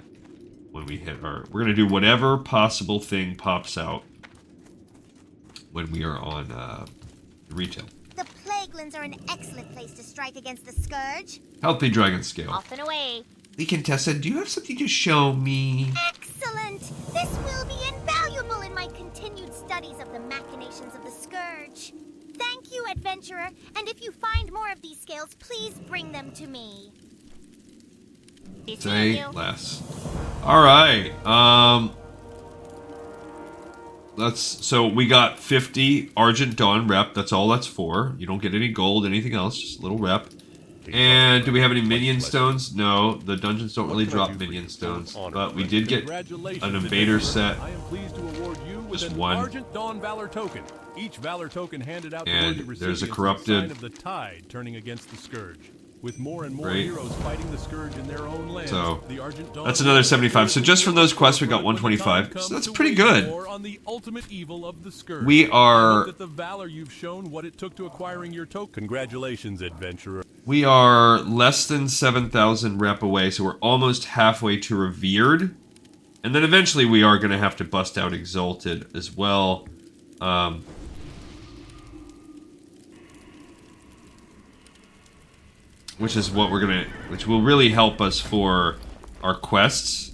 when we hit our... We're going to do whatever possible thing pops out when we are on retail. The Plaguelands are an excellent place to strike against the Scourge. Healthy Dragon Scale. Off and away. Lee Contessa, do you have something to show me? Excellent! This will be invaluable in my continued studies of the machinations of the Scourge. Thank you, adventurer, and if you find more of these scales, please bring them to me. Say less. Alright, so we got 50 Argent Dawn rep, that's all that's for. You don't get any gold, anything else, just a little rep. And do we have any minion stones? No, the dungeons don't really drop minion stones, but we did get an invader set. I am pleased to award you with Just an one. Argent Dawn Valor token. Each Valor token handed out to And worthy there's a recipients is corrupted- sign of the tide turning against the Scourge. With more and more Great. heroes fighting the Scourge in their own lands, So, the Argent Dawn that's another 75. So just from those quests, we got 125. So that's pretty good. On the ultimate evil of the Scourge. We I are... hope that the valor you've shown what it took to acquiring your token. Congratulations, adventurer. We are less than 7,000 rep away, so we're almost halfway to Revered. And then eventually we are going to have to bust out Exalted as well. Which is what we're going to... Which will really help us for our quests.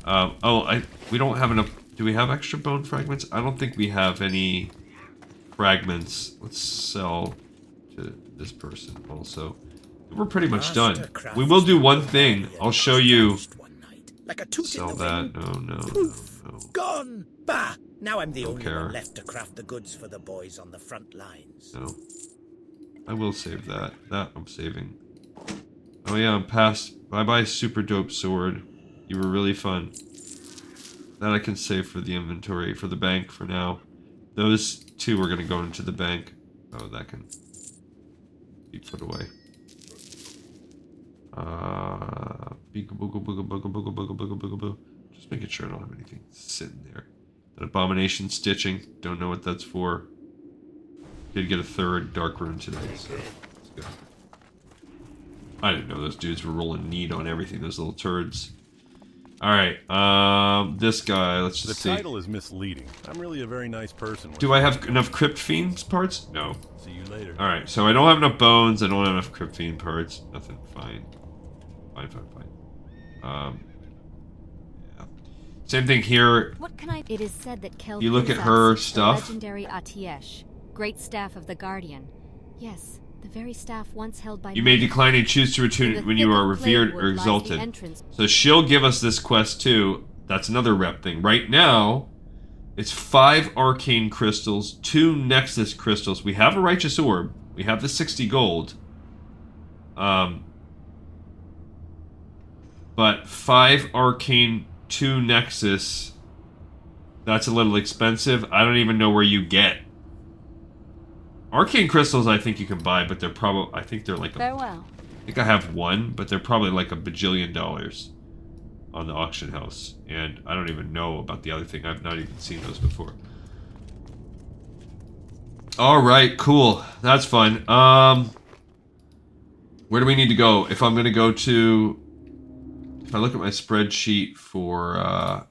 We don't have enough... Do we have extra bone fragments? I don't think we have any fragments. Let's sell to this person also. We're pretty much done. We will do one thing. I'll show you. Sell that. No. Gone! Bah! Now I'm the Don't only care. one left to craft the goods for the boys on the front lines. No. I will save that. That I'm saving. Oh yeah, I'm past. Bye-bye, super dope sword. You were really fun. That I can save for the inventory, for the bank for now. Those 2 are going to go into the bank. Oh, that can be put away. Just making sure I don't have anything sitting there. That abomination stitching. Don't know what that's for. Did get a 3rd dark rune today, so that's good. I didn't know those dudes were rolling need on everything. Those little turds. All right, this guy. Let's just see. The title is misleading. I'm really a very nice person. Do I have enough Crypt Fiends parts? No. See you later. All right, so I don't have enough bones. I don't have enough Crypt Fiend parts. Nothing. Fine. Yeah. Same thing here. What can I? It is said that Kel. You look at her the stuff. legendary Atiesh, great staff of the Guardian. Yes, the very staff once held by. You may decline and choose to return it when you are revered or exalted. So she'll give us this quest too. That's another rep thing. Right now, it's 5 arcane crystals, 2 nexus crystals. We have a righteous orb. We have the 60 gold. But 5 arcane, 2 nexus. That's a little expensive. I don't even know where you get arcane crystals. I think you can buy, but they're probably... I think they're like... Farewell. I think I have 1, but they're probably like $1 bajillion on the auction house. And I don't even know about the other thing. I've not even seen those before. Alright, cool. That's fun. Where do we need to go? If I'm going to go to... If I look at my spreadsheet for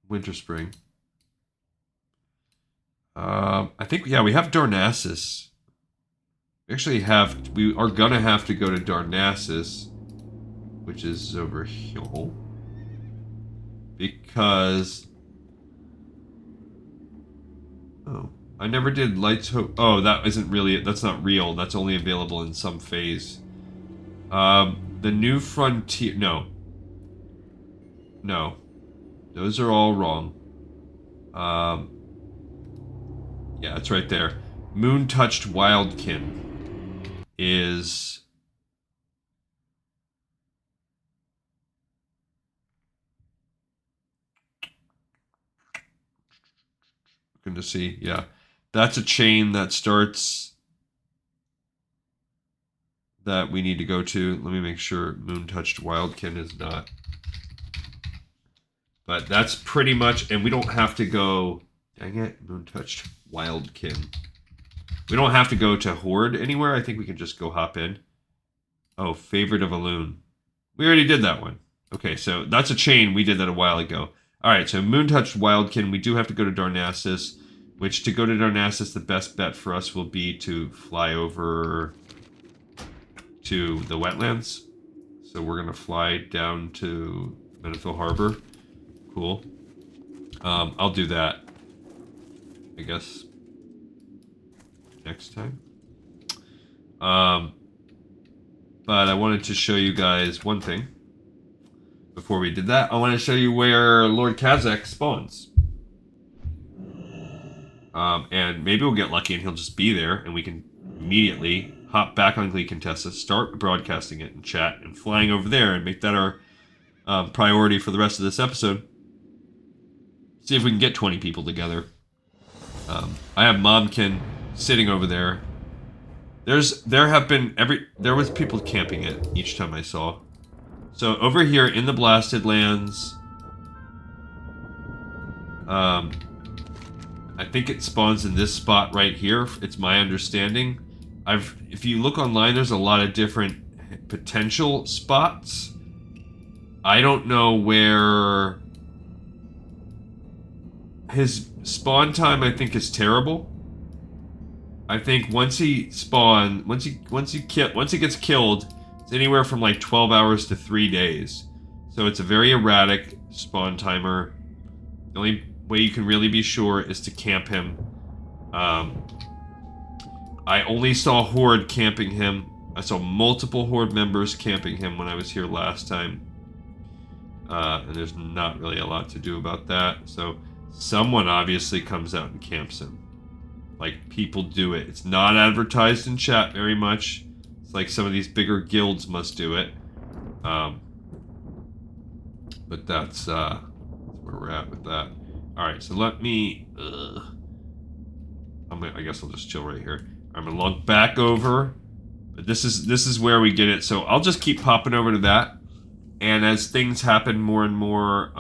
Winter Spring, I think, yeah, we have Darnassus. We are gonna have to go to Darnassus, which is over here, because I never did Lights Hope. Oh, that isn't really it. That's not real. That's only available in some phase. The New Frontier. No. No. Those are all wrong. Yeah, it's right there. Moon Touched Wildkin is... Looking to see, yeah. That's a chain that starts... that we need to go to. Let me make sure Moon Touched Wildkin is not. But that's pretty much... And we don't have to go... Dang it, Moon Touched Wildkin. We don't have to go to Horde anywhere. I think we can just go hop in. Oh, Favorite of a Loon. We already did that one. Okay, so that's a chain. We did that a while ago. Alright, so Moon Touched Wildkin. We do have to go to Darnassus, which to go to Darnassus, the best bet for us will be to fly over to the wetlands. So we're going to fly down to Menifil Harbor. Cool. I'll do that, I guess, next time. But I wanted to show you guys one thing. Before we did that, I want to show you where Lord Kazakh spawns. And maybe we'll get lucky and he'll just be there, and we can immediately hop back on Glee Contessa, start broadcasting it in chat, and flying over there, and make that our priority for the rest of this episode. See if we can get 20 people together. I have Momkin sitting over there. There was people camping it each time I saw. So over here in the Blasted Lands, I think it spawns in this spot right here. It's my understanding. If you look online, there's a lot of different potential spots. I don't know where his spawn time, I think, is terrible. I think once he gets killed, it's anywhere from like 12 hours to 3 days. So it's a very erratic spawn timer. The only way you can really be sure is to camp him. I only saw Horde camping him. I saw multiple Horde members camping him when I was here last time. And there's not really a lot to do about that. So someone obviously comes out and camps him. Like, people do it. It's not advertised in chat very much. It's like some of these bigger guilds must do it. But that's where we're at with that. Alright, so let me... I guess I'll just chill right here. I'm gonna log back over. But this is where we get it. So I'll just keep popping over to that. And as things happen more and more...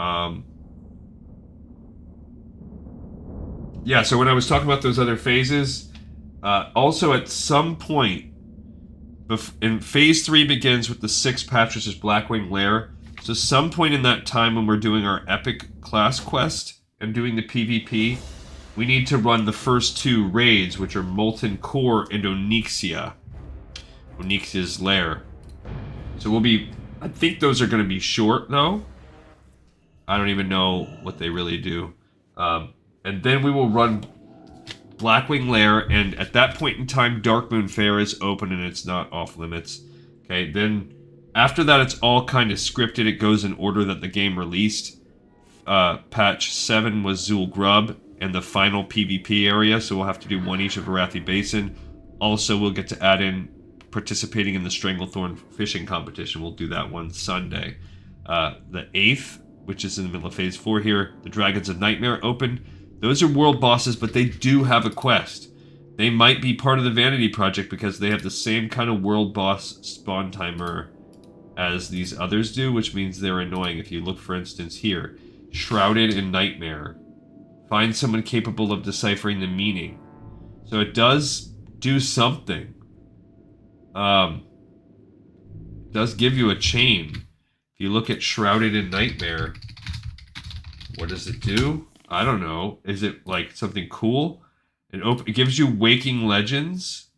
yeah, so when I was talking about those other phases, also at some point, in Phase 3 begins with the 6 Patris's Blackwing Lair. So some point in that time when we're doing our Epic class quest and doing the PvP, we need to run the first 2 raids, which are Molten Core and Onyxia. Onyxia's Lair. So we'll be... I think those are going to be short, though. I don't even know what they really do. And then we will run Blackwing Lair, and at that point in time, Darkmoon Fair is open and it's not off limits. Okay, then after that, it's all kind of scripted. It goes in order that the game released. Patch 7 was Zul Grub and the final PvP area, so we'll have to do one each of Arathi Basin. Also, we'll get to add in participating in the Stranglethorn fishing competition. We'll do that one Sunday. The 8th, which is in the middle of Phase 4 here, the Dragons of Nightmare open. Those are world bosses, but they do have a quest. They might be part of the Vanity Project because they have the same kind of world boss spawn timer as these others do, which means they're annoying. If you look, for instance, here, Shrouded in Nightmare. Find someone capable of deciphering the meaning. So it does do something. It does give you a chain. If you look at Shrouded in Nightmare, what does it do? I don't know. Is it like something cool? It gives you Waking Legends,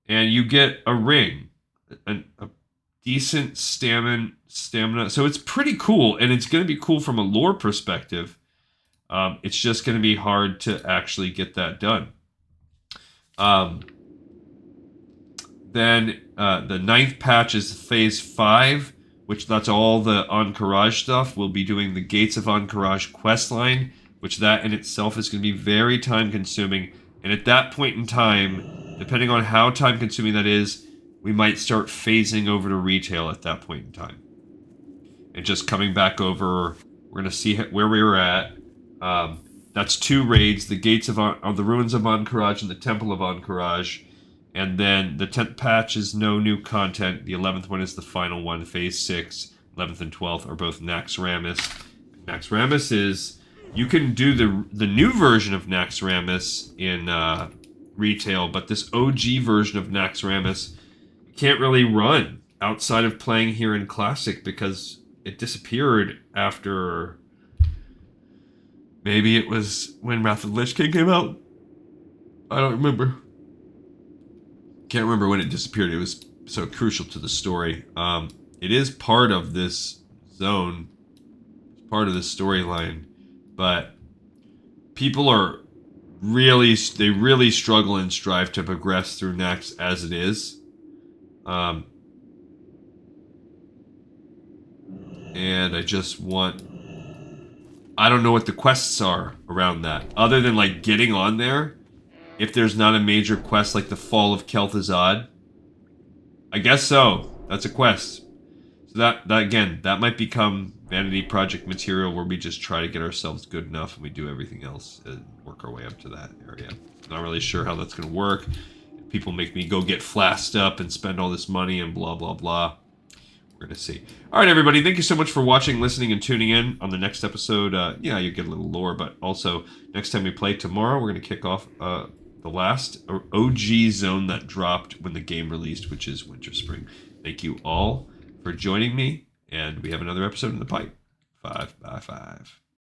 and you get a ring, a decent stamina. So it's pretty cool, and it's going to be cool from a lore perspective. It's just going to be hard to actually get that done. Then the 9th patch is Phase 5, which that's all the Encourage stuff. We'll be doing the Gates of Encourage quest line, which that in itself is going to be very time consuming. And at that point in time, depending on how time consuming that is, we might start phasing over to retail at that point in time. And just coming back over, we're going to see where we were at. That's 2 raids, the Gates of the Ruins of Encourage and the Temple of Encourage. And then the 10th patch is no new content. The 11th one is the final one. Phase 6, 11th and 12th are both Naxxramas. Naxxramas is... You can do the new version of Naxxramas in retail, but this OG version of Naxxramas can't really run outside of playing here in Classic because it disappeared after... Maybe it was when Wrath of the Lich King came out? I don't remember. Can't remember when it disappeared. It was so crucial to the story. It is part of this zone, part of this storyline, but people are really struggle and strive to progress through Nax as it is. And I just want... I don't know what the quests are around that. Other than, like, getting on there, if there's not a major quest like the Fall of Kel'Thuzad. I guess so. That's a quest. So that again, that might become vanity project material where we just try to get ourselves good enough and we do everything else and work our way up to that area. Not really sure how that's going to work. People make me go get flasked up and spend all this money and blah, blah, blah. We're going to see. All right, everybody. Thank you so much for watching, listening, and tuning in. On the next episode, yeah, you get a little lore, but also next time we play tomorrow, we're going to kick off the last OG zone that dropped when the game released, which is Winter Spring. Thank you all for joining me, and we have another episode in the pipe. 5 by 5.